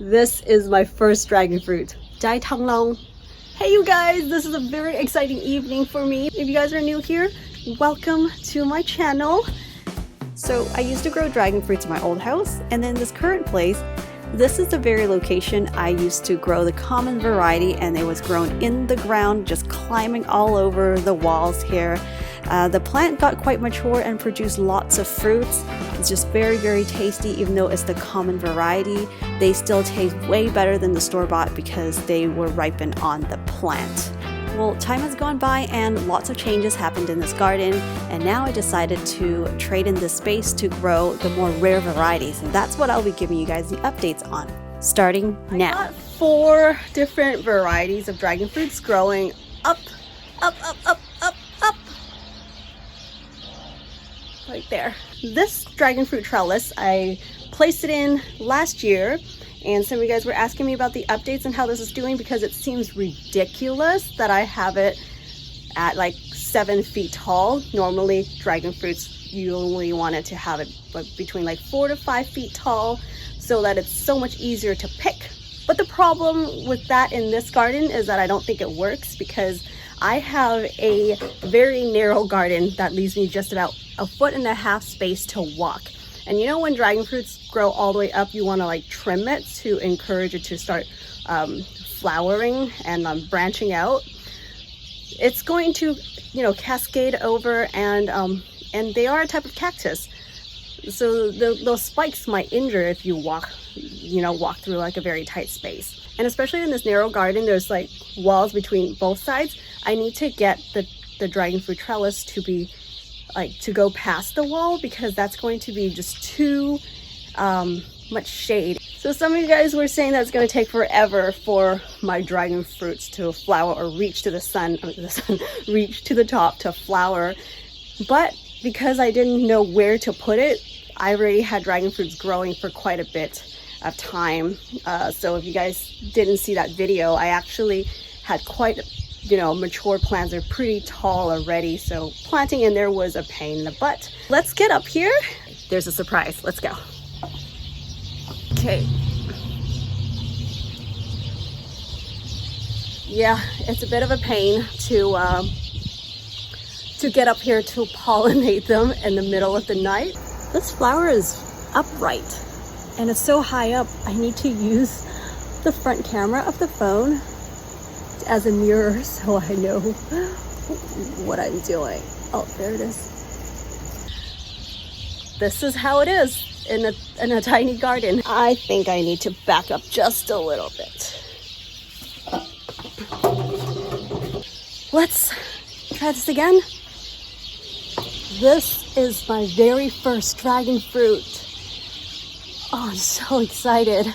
This is my first dragon fruit. Dai Tang Long. Hey you guys, this is a very exciting evening for me. If you guys are new here, welcome to my channel. So I used to grow dragon fruits in my old house, and then this current place, this is the very location I used to grow the common variety, and it was grown in the ground, just climbing all over the walls here. The plant got quite mature and produced lots of fruits. It's just very tasty. Even though it's the common variety, they still taste way better than the store-bought because they were ripened on the plant. Well, time has gone by and lots of changes happened in this garden, and now I decided to trade in this space to grow the more rare varieties, and that's what I'll be giving you guys the updates on, starting now. I got 4 different varieties of dragon fruits growing up, right there. This dragon fruit trellis, I placed it in last year, and some of you guys were asking me about the updates and how this is doing because it seems ridiculous that I have it at like 7 feet tall. Normally dragon fruits, you only want it to have it between like 4 to 5 feet tall so that it's so much easier to pick. But the problem with that in this garden is that I don't think it works because I have a very narrow garden that leaves me just about 1.5 feet space to walk. And you know when dragon fruits grow all the way up, you want to like trim it to encourage it to start flowering and branching out. It's going to, you know, cascade over, and they are a type of cactus. So those spikes might injure if you walk through like a very tight space. And especially in this narrow garden, there's like walls between both sides. I need to get the dragon fruit trellis to be to go past the wall because that's going to be just too much shade. So some of you guys were saying that it's going to take forever for my dragon fruits to flower or reach to reach to the top to flower. But because I didn't know where to put it, I already had dragon fruits growing for quite a bit of time. So if you guys didn't see that video, I actually had quite mature plants. Are pretty tall already, so planting in there was a pain in the butt. Let's get up here. There's a surprise. Let's go. Okay. Yeah, it's a bit of a pain to get up here to pollinate them in the middle of the night. This flower is upright and it's so high up. I need to use the front camera of the phone as a mirror so I know what I'm doing. Oh, there it is. This is how it is in a tiny garden. I think I need to back up just a little bit. Let's try this again. This is my very first dragon fruit. Oh, I'm so excited.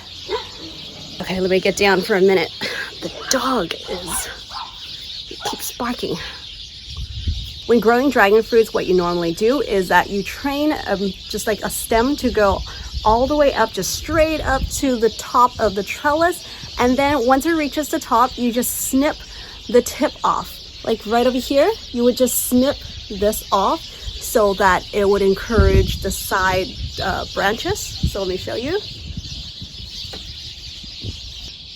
Okay, let me get down for a minute. The dog keeps barking. When growing dragon fruits, what you normally do is that you train just like a stem to go all the way up, just straight up to the top of the trellis. And then once it reaches the top, you just snip the tip off. Like right over here, you would just snip this off so that it would encourage the side branches. So let me show you.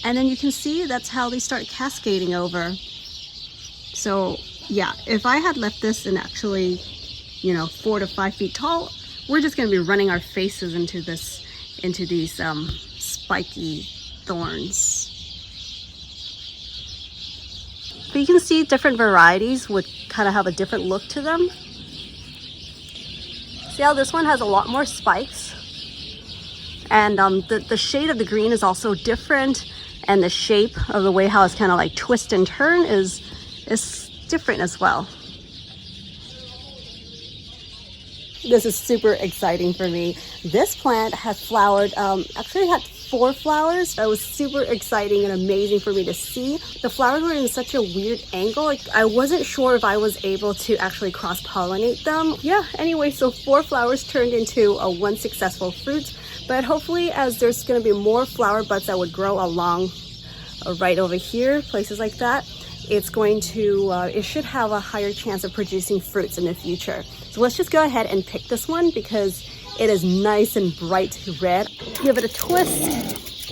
And then you can see that's how they start cascading over. So yeah, if I had left this in actually, 4 to 5 feet tall, we're just gonna be running our faces into these spiky thorns. But you can see different varieties would kind of have a different look to them. See how this one has a lot more spikes? And the shade of the green is also different. And the shape of the way how it's kind of like twist and turn is different as well. This is super exciting for me. This plant has flowered, actually had 4 flowers. That was super exciting and amazing for me to see. The flowers were in such a weird angle. Like I wasn't sure if I was able to actually cross-pollinate them. Yeah, anyway, so 4 flowers turned into 1 successful fruit. But hopefully as there's going to be more flower buds that would grow along right over here, places like that, it's going to, it should have a higher chance of producing fruits in the future. So let's just go ahead and pick this one because it is nice and bright red. Give it a twist.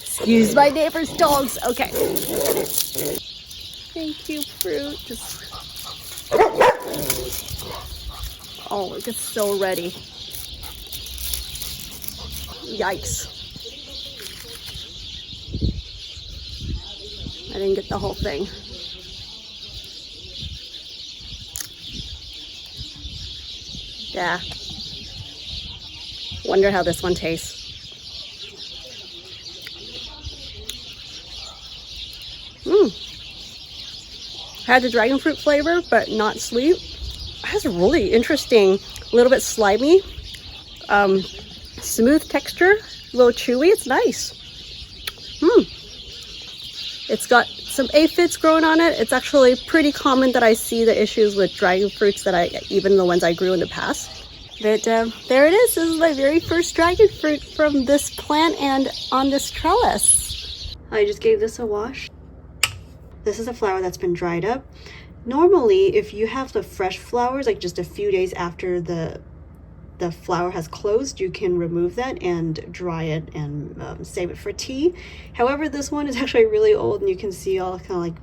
Excuse my neighbor's dogs. Okay. Thank you, fruit. Just... Oh, it gets so ready. Yikes. I didn't get the whole thing. Yeah. Wonder how this one tastes. Had the dragon fruit flavor, but not sweet. It has a really interesting, little bit slimy, smooth texture, a little chewy. It's nice. It's got some aphids growing on it. It's actually pretty common that I see the issues with dragon fruits that even the ones I grew in the past. But there it is. This is my very first dragon fruit from this plant and on this trellis. I just gave this a wash. This is a flower that's been dried up. Normally, if you have the fresh flowers, like just a few days after the flower has closed, you can remove that and dry it and save it for tea. However, this one is actually really old and you can see all kind of like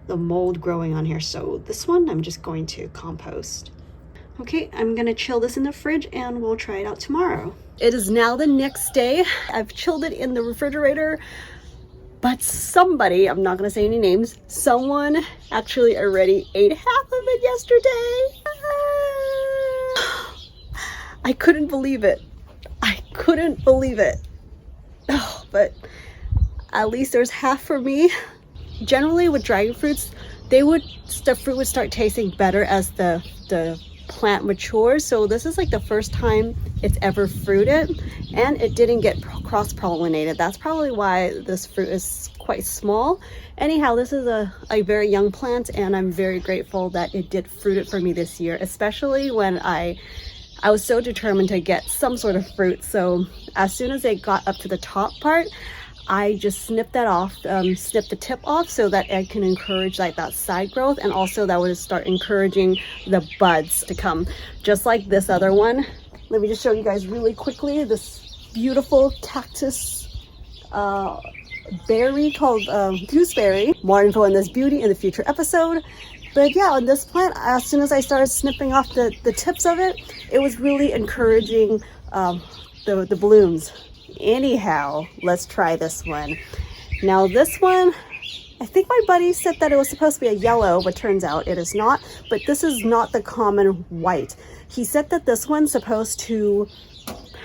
the mold growing on here. So this one I'm just going to compost. Okay, I'm gonna chill this in the fridge and we'll try it out tomorrow. It is now the next day. I've chilled it in the refrigerator. But somebody, I'm not gonna say any names, someone actually already ate half of it yesterday. I couldn't believe it. I couldn't believe it. Oh, but at least there's half for me. Generally with dragon fruits, the fruit would start tasting better as the plant matures. So this is like the first time it's ever fruited and it didn't get cross-pollinated. That's probably why this fruit is quite small. Anyhow, this is a very young plant and I'm very grateful that it did fruit it for me this year, especially when I was so determined to get some sort of fruit. So as soon as it got up to the top part, I just snipped that off, snipped the tip off so that I can encourage like that side growth, and also that would start encouraging the buds to come, just like this other one. Let me just show you guys really quickly this beautiful cactus berry called gooseberry. More info on this beauty in the future episode. But yeah, on this plant, as soon as I started snipping off the tips of it, it was really encouraging the blooms. Anyhow, let's try this one. Now this one, I think my buddy said that it was supposed to be a yellow, but turns out it is not. But this is not the common white. He said that this one's supposed to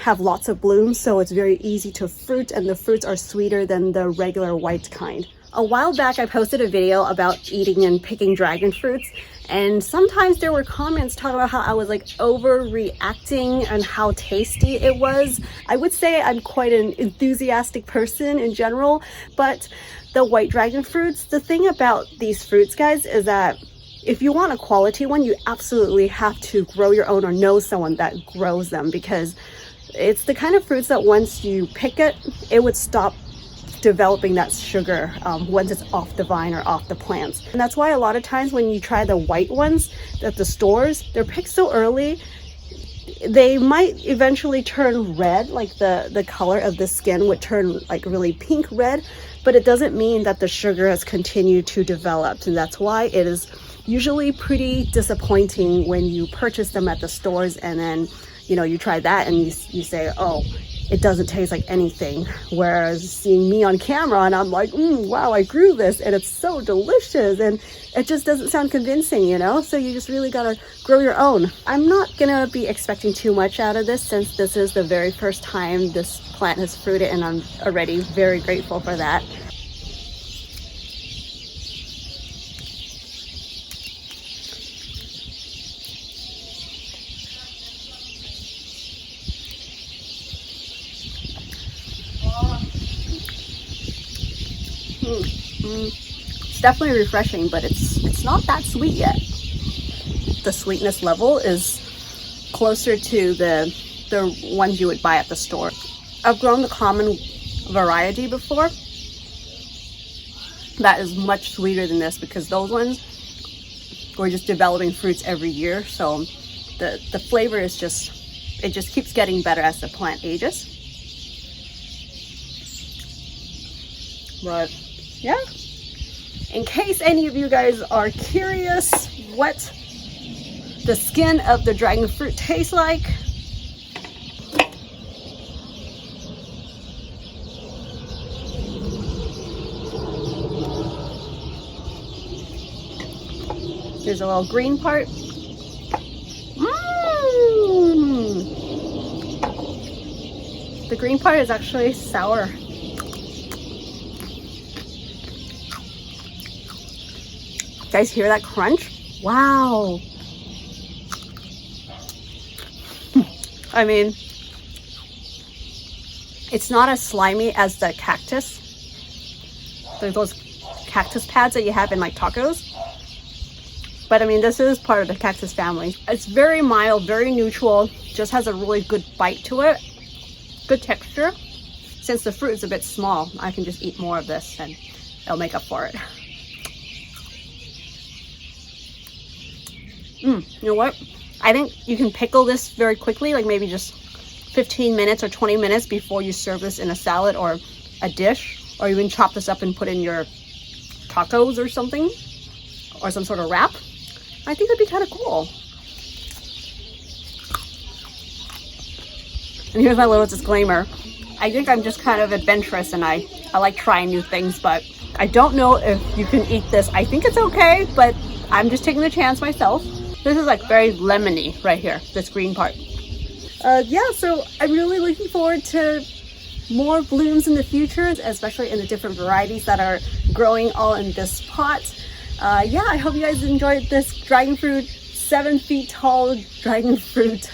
have lots of blooms, so it's very easy to fruit, and the fruits are sweeter than the regular white kind. A while back, I posted a video about eating and picking dragon fruits, and sometimes there were comments talking about how I was like overreacting and how tasty it was. I would say I'm quite an enthusiastic person in general, but the white dragon fruits, the thing about these fruits, guys, is that if you want a quality one, you absolutely have to grow your own or know someone that grows them, because it's the kind of fruits that once you pick it, it would stop developing that sugar once it's off the vine or off the plants. And that's why a lot of times when you try the white ones at the stores, they're picked so early, they might eventually turn red, like the color of the skin would turn like really pink red, but it doesn't mean that the sugar has continued to develop. And that's why it is usually pretty disappointing when you purchase them at the stores and then you try that and you say, oh, it doesn't taste like anything. Whereas seeing me on camera and I'm like, wow, I grew this and it's so delicious, and it just doesn't sound convincing, so you just really gotta grow your own. I'm not gonna be expecting too much out of this, since this is the very first time this plant has fruited, and I'm already very grateful for that. It's definitely refreshing, but it's not that sweet yet. The sweetness level is closer to the ones you would buy at the store. I've grown the common variety before that is much sweeter than this, because those ones were just developing fruits every year, so the flavor is it just keeps getting better as the plant ages. But yeah, in case any of you guys are curious what the skin of the dragon fruit tastes like, here's a little green part. The green part is actually sour. Guys, hear that crunch? Wow. I mean, it's not as slimy as the cactus. Those cactus pads that you have in like tacos. But I mean, this is part of the cactus family. It's very mild, very neutral, just has a really good bite to it. Good texture. Since the fruit is a bit small, I can just eat more of this and it'll make up for it. You know what? I think you can pickle this very quickly, like maybe just 15 minutes or 20 minutes before you serve this in a salad or a dish, or even chop this up and put in your tacos or something, or some sort of wrap. I think it'd be kind of cool. And here's my little disclaimer. I think I'm just kind of adventurous and I like trying new things, but I don't know if you can eat this. I think it's okay, but I'm just taking the chance myself. This is like very lemony right here, this green part. Yeah, so I'm really looking forward to more blooms in the future, especially in the different varieties that are growing all in this pot. Yeah, I hope you guys enjoyed this dragon fruit, 7 feet tall dragon fruit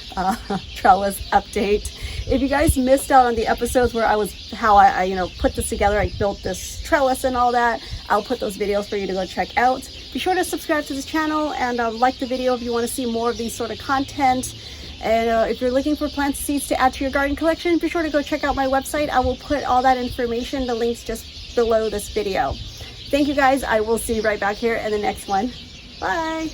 trellis update. If you guys missed out on the episodes where how I put this together, I built this trellis and all that, I'll put those videos for you to go check out. Be sure to subscribe to this channel and like the video if you want to see more of these sort of content. And if you're looking for plant seeds to add to your garden collection, be sure to go check out my website. I will put all that information, the links just below this video. Thank you guys. I will see you right back here in the next one. Bye.